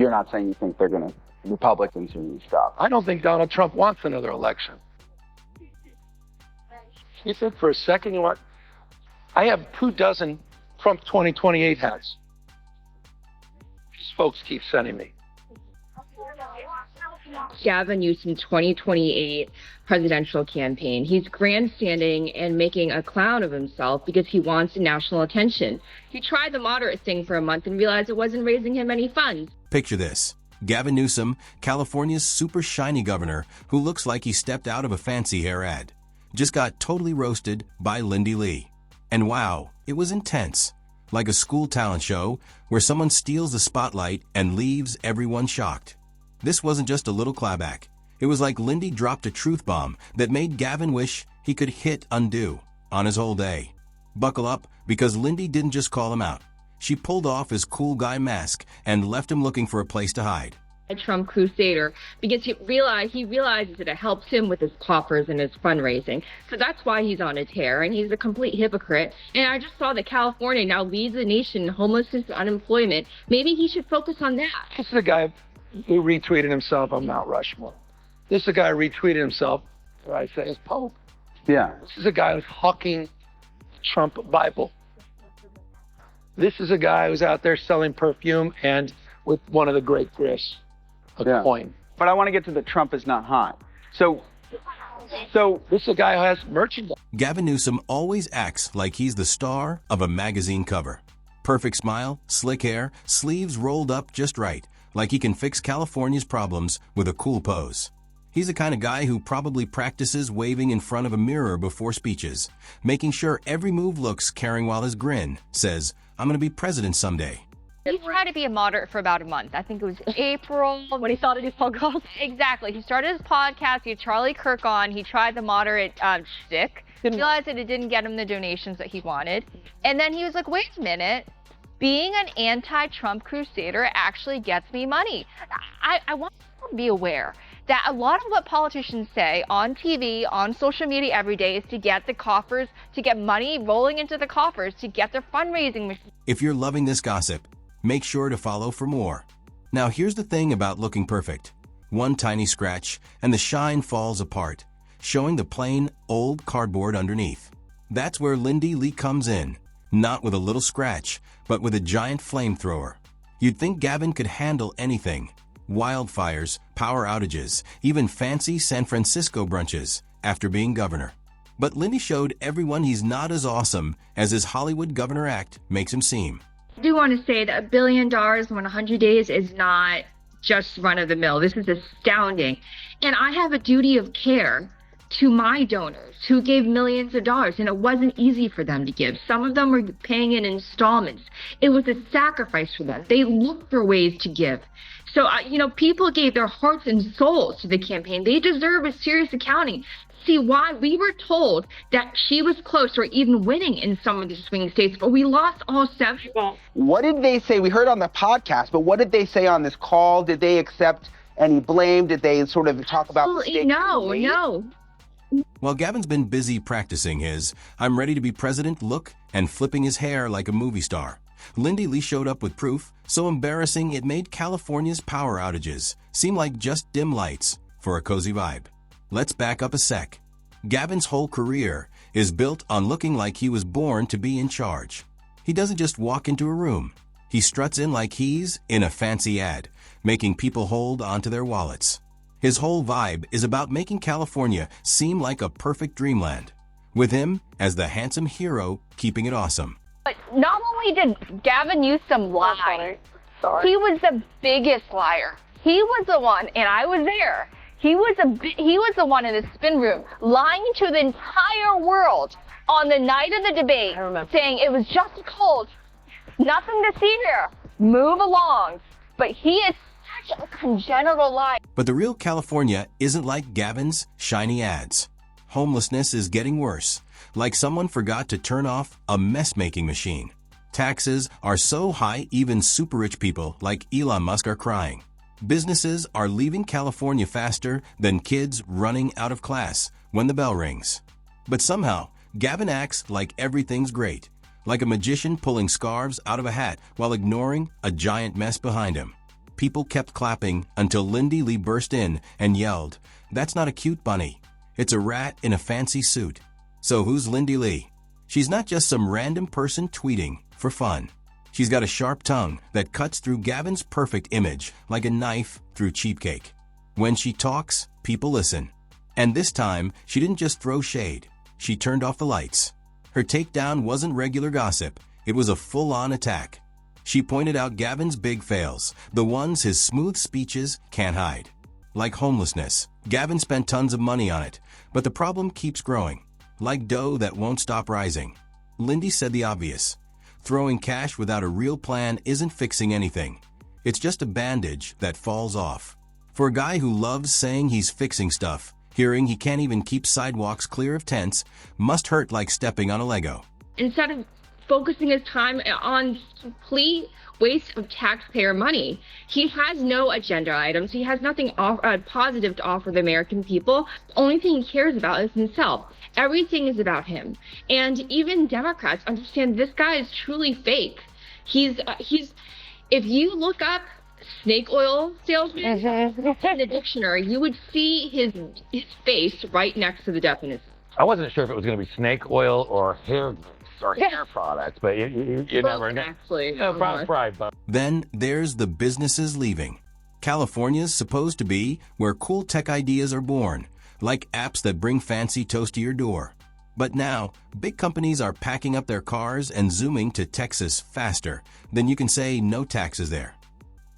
you're not saying you think Republicans are going to stop. I don't think Donald Trump wants another election. You think for a second you want? I have 24 Trump 2028 hats. These folks keep sending me. Gavin Newsom 2028 presidential campaign. He's grandstanding and making a clown of himself because he wants national attention. He tried the moderate thing for a month and realized it wasn't raising him any funds. Picture this. Gavin Newsom, California's super shiny governor who looks like he stepped out of a fancy hair ad, just got totally roasted by Lindi. And wow, it was intense. Like a school talent show where someone steals the spotlight and leaves everyone shocked. This wasn't just a little clapback. It was like Lindi dropped a truth bomb that made Gavin wish he could hit undo on his whole day. Buckle up, because Lindi didn't just call him out. She pulled off his cool guy mask and left him looking for a place to hide. A Trump crusader, because he realizes that it helps him with his coffers and his fundraising. So that's why he's on a tear, and he's a complete hypocrite. And I just saw that California now leads the nation in homelessness and unemployment. Maybe he should focus on that. This is a guy who retweeted himself on Mount Rushmore. This is a guy who retweeted himself, what I say, as Pope. Yeah. This is a guy who's hawking the Trump Bible. This is a guy who's out there selling perfume and with one of the great grifts. A coin. But I want to get to the Trump is not hot. So this is a guy who has merchandise. Gavin Newsom always acts like he's the star of a magazine cover. Perfect smile, slick hair, sleeves rolled up just right, like he can fix California's problems with a cool pose. He's the kind of guy who probably practices waving in front of a mirror before speeches, making sure every move looks caring while his grin says, "I'm going to be president someday." He tried to be a moderate for about a month. I think it was April. When he started his podcast? Exactly. He started his podcast. He had Charlie Kirk on. He tried the moderate shtick. Realized that it didn't get him the donations that he wanted. And then he was like, wait a minute. Being an anti-Trump crusader actually gets me money. I want people to be aware that a lot of what politicians say on TV, on social media every day is to get the coffers, to get money rolling into the coffers, to get their fundraising machine. If you're loving this gossip, make sure to follow for more. Now here's the thing about looking perfect. One tiny scratch and the shine falls apart, showing the plain, old cardboard underneath. That's where Lindi comes in, not with a little scratch, but with a giant flamethrower. You'd think Gavin could handle anything. Wildfires, power outages, even fancy San Francisco brunches after being governor. But Lindi showed everyone he's not as awesome as his Hollywood governor act makes him seem. I do want to say that $1 billion in 100 days is not just run-of-the-mill. This is astounding. And I have a duty of care to my donors who gave millions of dollars, and it wasn't easy for them to give. Some of them were paying in installments. It was a sacrifice for them. They looked for ways to give. So, people gave their hearts and souls to the campaign. They deserve a serious accounting. See why we were told that she was close or even winning in some of the swing states, but we lost all 7. What did they say? We heard on the podcast, but what did they say on this call? Did they accept any blame? Did they sort of talk about mistakes? No. While Gavin's been busy practicing his "I'm ready to be president" look and flipping his hair like a movie star, Lindi showed up with proof so embarrassing it made California's power outages seem like just dim lights for a cozy vibe. Let's back up a sec. Gavin's whole career is built on looking like he was born to be in charge. He doesn't just walk into a room. He struts in like he's in a fancy ad, making people hold onto their wallets. His whole vibe is about making California seem like a perfect dreamland, with him as the handsome hero keeping it awesome. But not only did Gavin Newsom lie, he was the biggest liar. He was the one, and I was there. He was the one in the spin room lying to the entire world on the night of the debate, saying it was just a cold, nothing to see here, move along. But he is such a congenital liar. But the real California isn't like Gavin's shiny ads. Homelessness is getting worse, like someone forgot to turn off a mess-making machine. Taxes are so high even super rich people like Elon Musk are crying. Businesses are leaving California faster than kids running out of class when the bell rings. But somehow, Gavin acts like everything's great, like a magician pulling scarves out of a hat while ignoring a giant mess behind him. People kept clapping until Lindi Lee burst in and yelled, "That's not a cute bunny. It's a rat in a fancy suit." So who's Lindi Lee? She's not just some random person tweeting for fun. She's got a sharp tongue that cuts through Gavin's perfect image like a knife through cheap cake. When she talks, people listen. And this time, she didn't just throw shade. She turned off the lights. Her takedown wasn't regular gossip. It was a full-on attack. She pointed out Gavin's big fails, the ones his smooth speeches can't hide. Like homelessness, Gavin spent tons of money on it, but the problem keeps growing. Like dough that won't stop rising. Lindi said the obvious. Throwing cash without a real plan isn't fixing anything. It's just a bandage that falls off. For a guy who loves saying he's fixing stuff, hearing he can't even keep sidewalks clear of tents must hurt like stepping on a Lego. Instead of focusing his time on complete waste of taxpayer money, he has no agenda items. He has nothing positive to offer the American people. The only thing he cares about is himself. Everything is about him. And even Democrats understand this guy is truly fake. He's if you look up snake oil salesman in the dictionary, you would see his face right next to the definition. I wasn't sure if it was going to be snake oil or hair products, but you never know. Actually, But Then there's the businesses leaving. California's supposed to be where cool tech ideas are born, like apps that bring fancy toast to your door. But now, big companies are packing up their cars and zooming to Texas faster than you can say no taxes there.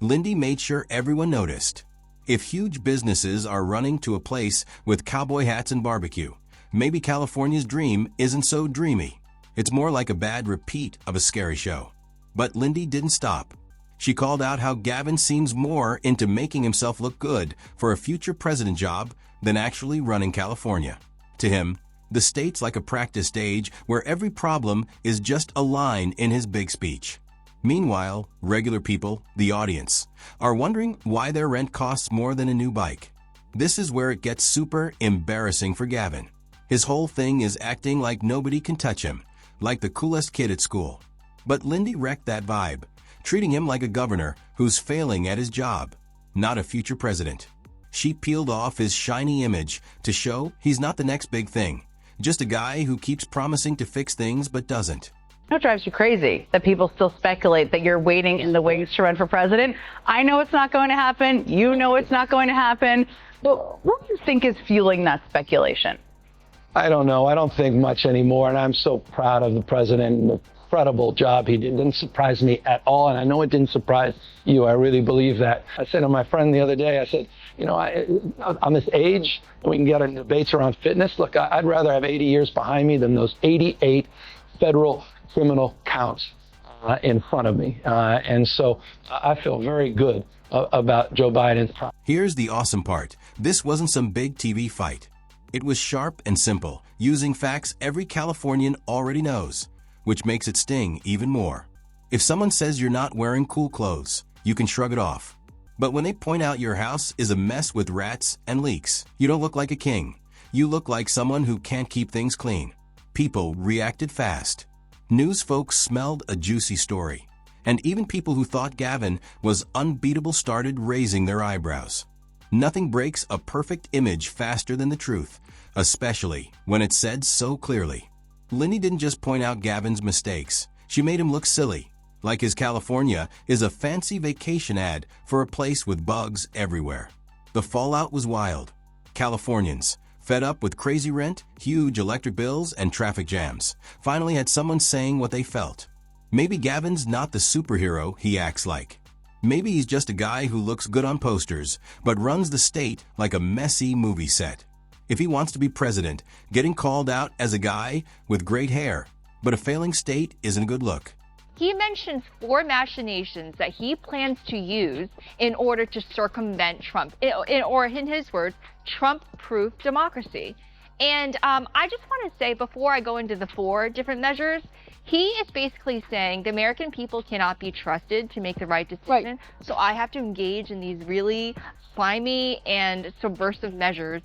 Lindi made sure everyone noticed. If huge businesses are running to a place with cowboy hats and barbecue, maybe California's dream isn't so dreamy. It's more like a bad repeat of a scary show. But Lindi didn't stop. She called out how Gavin seems more into making himself look good for a future president job than actually running California. To him, the state's like a practice stage where every problem is just a line in his big speech. Meanwhile, regular people, the audience, are wondering why their rent costs more than a new bike. This is where it gets super embarrassing for Gavin. His whole thing is acting like nobody can touch him, like the coolest kid at school. But Lindi wrecked that vibe, treating him like a governor who's failing at his job, not a future president. She peeled off his shiny image to show he's not the next big thing, just a guy who keeps promising to fix things but doesn't. It drives you crazy that people still speculate that you're waiting in the wings to run for president. I know it's not going to happen. You know it's not going to happen. But what do you think is fueling that speculation? I don't know. I don't think much anymore, and I'm so proud of the president and the incredible job he did. It didn't surprise me at all, and I know it didn't surprise you. I really believe that. I said to my friend the other day, I said, you know, on this age, we can get in debates around fitness. Look, I'd rather have 80 years behind me than those 88 federal criminal counts in front of me. And so I feel very good about Joe Biden's. Here's the awesome part. This wasn't some big TV fight. It was sharp and simple, using facts every Californian already knows, which makes it sting even more. If someone says you're not wearing cool clothes, you can shrug it off. But when they point out your house is a mess with rats and leaks, you don't look like a king. You look like someone who can't keep things clean. People reacted fast. News folks smelled a juicy story. And even people who thought Gavin was unbeatable started raising their eyebrows. Nothing breaks a perfect image faster than the truth, especially when it's said so clearly. Lindi didn't just point out Gavin's mistakes. She made him look silly, like his California is a fancy vacation ad for a place with bugs everywhere. The fallout was wild. Californians, fed up with crazy rent, huge electric bills, and traffic jams, finally had someone saying what they felt. Maybe Gavin's not the superhero he acts like. Maybe he's just a guy who looks good on posters, but runs the state like a messy movie set. If he wants to be president, getting called out as a guy with great hair, but a failing state isn't a good look. He mentions 4 machinations that he plans to use in order to circumvent Trump, or in his words, Trump-proof democracy. And I just want to say, before I go into the 4 different measures, he is basically saying the American people cannot be trusted to make the right decision. So I have to engage in these really slimy and subversive measures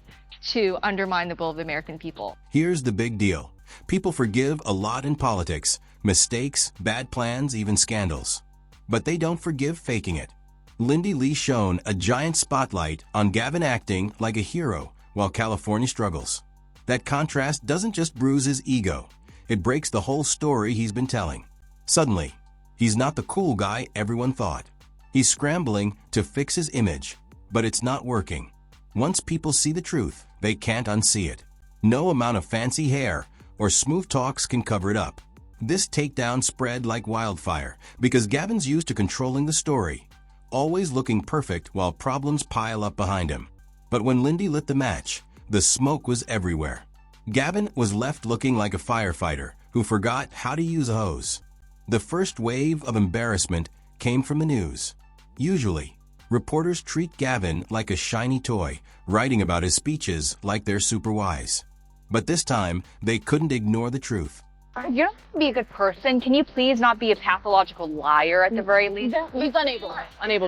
to undermine the will of the American people. Here's the big deal. People forgive a lot in politics, mistakes, bad plans, even scandals. But they don't forgive faking it. Lindi Lee shone a giant spotlight on Gavin acting like a hero while California struggles. That contrast doesn't just bruise his ego, it breaks the whole story he's been telling. Suddenly, he's not the cool guy everyone thought. He's scrambling to fix his image, but it's not working. Once people see the truth, they can't unsee it. No amount of fancy hair or smooth talks can cover it up. This takedown spread like wildfire because Gavin's used to controlling the story, always looking perfect while problems pile up behind him. But when Lindi lit the match, the smoke was everywhere. Gavin was left looking like a firefighter who forgot how to use a hose. The first wave of embarrassment came from the news. Usually, reporters treat Gavin like a shiny toy, writing about his speeches like they're super wise. But this time, they couldn't ignore the truth. You're not going to be a good person. Can you please not be a pathological liar at the very least? He's unable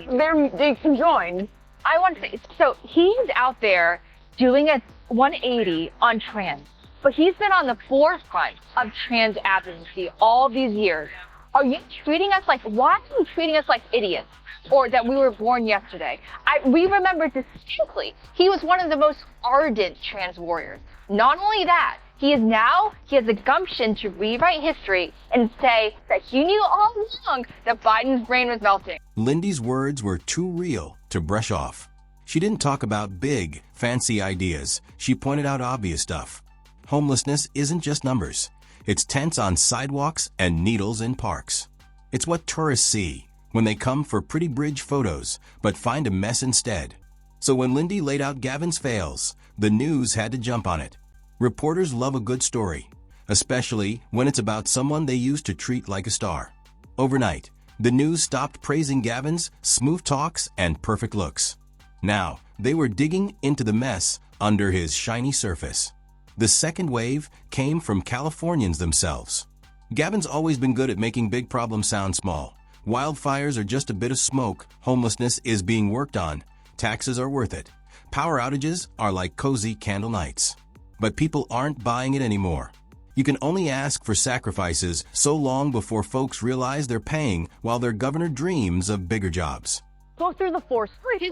to. They can join. I want to say, so he's out there doing a 180 on trans, but he's been on the forefront of trans advocacy all these years. Are you treating us like, why are you treating us like idiots? Or that we were born yesterday? We remember distinctly, he was one of the most ardent trans warriors. Not only that, he has the gumption to rewrite history and say that he knew all along that Biden's brain was melting. Lindi's words were too real to brush off. She didn't talk about big, fancy ideas. She pointed out obvious stuff. Homelessness isn't just numbers. It's tents on sidewalks and needles in parks. It's what tourists see when they come for pretty bridge photos, but find a mess instead. So when Lindi laid out Gavin's fails, the news had to jump on it. Reporters love a good story, especially when it's about someone they used to treat like a star. Overnight, the news stopped praising Gavin's smooth talks and perfect looks. Now, they were digging into the mess under his shiny surface. The second wave came from Californians themselves. Gavin's always been good at making big problems sound small. Wildfires are just a bit of smoke, homelessness is being worked on, taxes are worth it. Power outages are like cozy candle nights. But people aren't buying it anymore. You can only ask for sacrifices so long before folks realize they're paying while their governor dreams of bigger jobs. Go through the force. His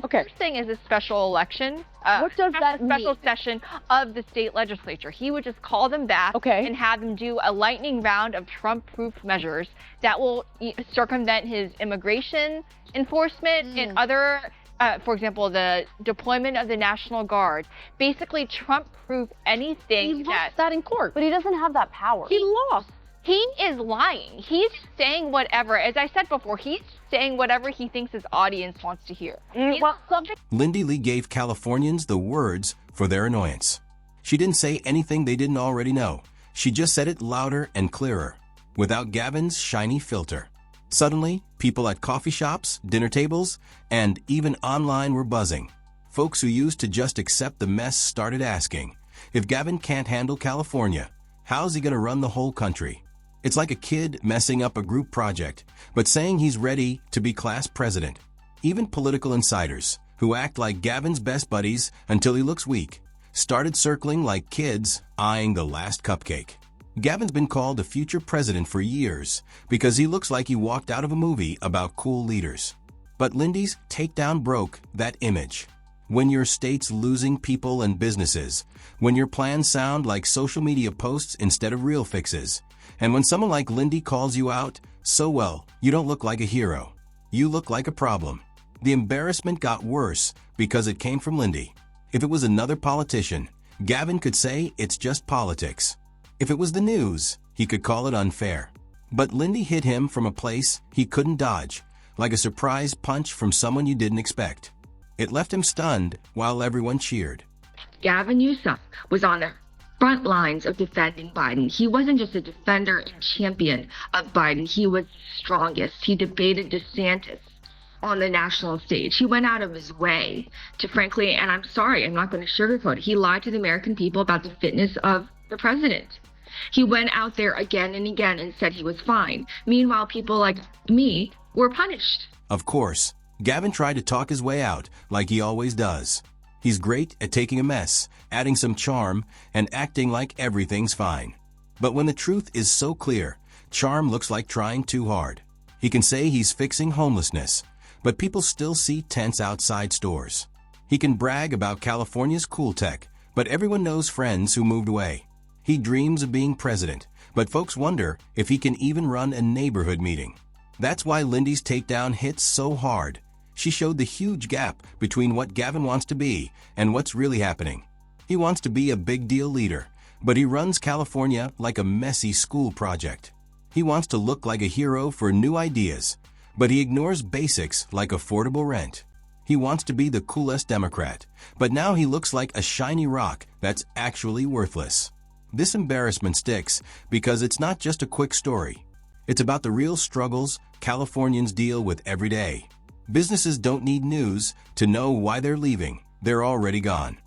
first thing is a special election. What does that mean? A special session of the state legislature. He would just call them back and have them do a lightning round of Trump-proof measures that will circumvent his immigration enforcement and other, for example, the deployment of the National Guard. Basically, Trump-proof anything. He lost that in court, but he doesn't have that power. He lost. He is lying. He's saying whatever. As I said before, he's saying whatever he thinks his audience wants to hear. Lindi Lee gave Californians the words for their annoyance. She didn't say anything they didn't already know. She just said it louder and clearer, without Gavin's shiny filter. Suddenly, people at coffee shops, dinner tables, and even online were buzzing. Folks who used to just accept the mess started asking, if Gavin can't handle California, how's he going to run the whole country? It's like a kid messing up a group project, but saying he's ready to be class president. Even political insiders, who act like Gavin's best buddies until he looks weak, started circling like kids eyeing the last cupcake. Gavin's been called a future president for years because he looks like he walked out of a movie about cool leaders. But Lindi's takedown broke that image. When your state's losing people and businesses, when your plans sound like social media posts instead of real fixes, and when someone like Lindi calls you out, so well, you don't look like a hero. You look like a problem. The embarrassment got worse because it came from Lindi. If it was another politician, Gavin could say it's just politics. If it was the news, he could call it unfair. But Lindi hit him from a place he couldn't dodge, like a surprise punch from someone you didn't expect. It left him stunned while everyone cheered. Gavin Newsom was on the front lines of defending Biden. He wasn't just a defender and champion of Biden. He was the strongest. He debated DeSantis on the national stage. He went out of his way to, frankly, and I'm sorry, I'm not going to sugarcoat it, he lied to the American people about the fitness of the president. He went out there again and again and said he was fine. Meanwhile, people like me were punished. Of course, Gavin tried to talk his way out like he always does. He's great at taking a mess, adding some charm, and acting like everything's fine. But when the truth is so clear, charm looks like trying too hard. He can say he's fixing homelessness, but people still see tents outside stores. He can brag about California's cool tech, but everyone knows friends who moved away. He dreams of being president, but folks wonder if he can even run a neighborhood meeting. That's why Lindi's takedown hits so hard. She showed the huge gap between what Gavin wants to be and what's really happening. He wants to be a big deal leader, but he runs California like a messy school project. He wants to look like a hero for new ideas, but he ignores basics like affordable rent. He wants to be the coolest Democrat, but now he looks like a shiny rock that's actually worthless. This embarrassment sticks because it's not just a quick story. It's about the real struggles Californians deal with every day. Businesses don't need news to know why they're leaving. They're already gone.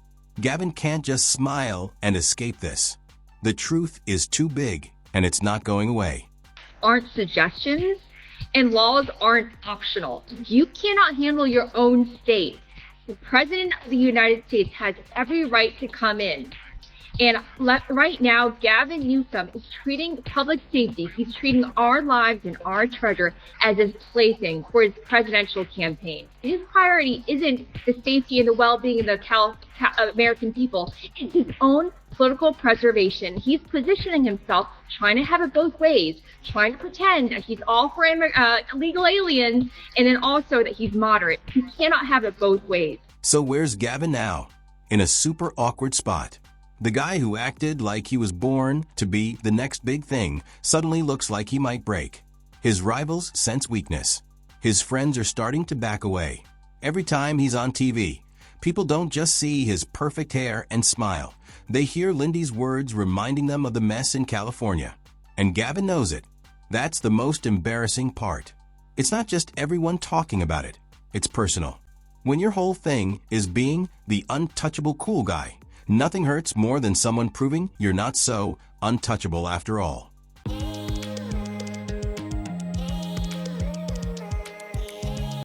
Gavin can't just smile and escape this. The truth is too big, and it's not going away. Aren't suggestions, and laws aren't optional. You cannot handle your own state. The President of the United States has every right to come in. And right now, Gavin Newsom is treating public safety, he's treating our lives and our treasure as his plaything for his presidential campaign. His priority isn't the safety and the well-being of the American people. It's his own political preservation. He's positioning himself, trying to have it both ways, trying to pretend that he's all for illegal aliens, and then also that he's moderate. He cannot have it both ways. So where's Gavin now? In a super awkward spot. The guy who acted like he was born to be the next big thing suddenly looks like he might break. His rivals sense weakness. His friends are starting to back away. Every time he's on TV, people don't just see his perfect hair and smile. They hear Lindi's words reminding them of the mess in California. And Gavin knows it. That's the most embarrassing part. It's not just everyone talking about it. It's personal. When your whole thing is being the untouchable cool guy, nothing hurts more than someone proving you're not so untouchable after all.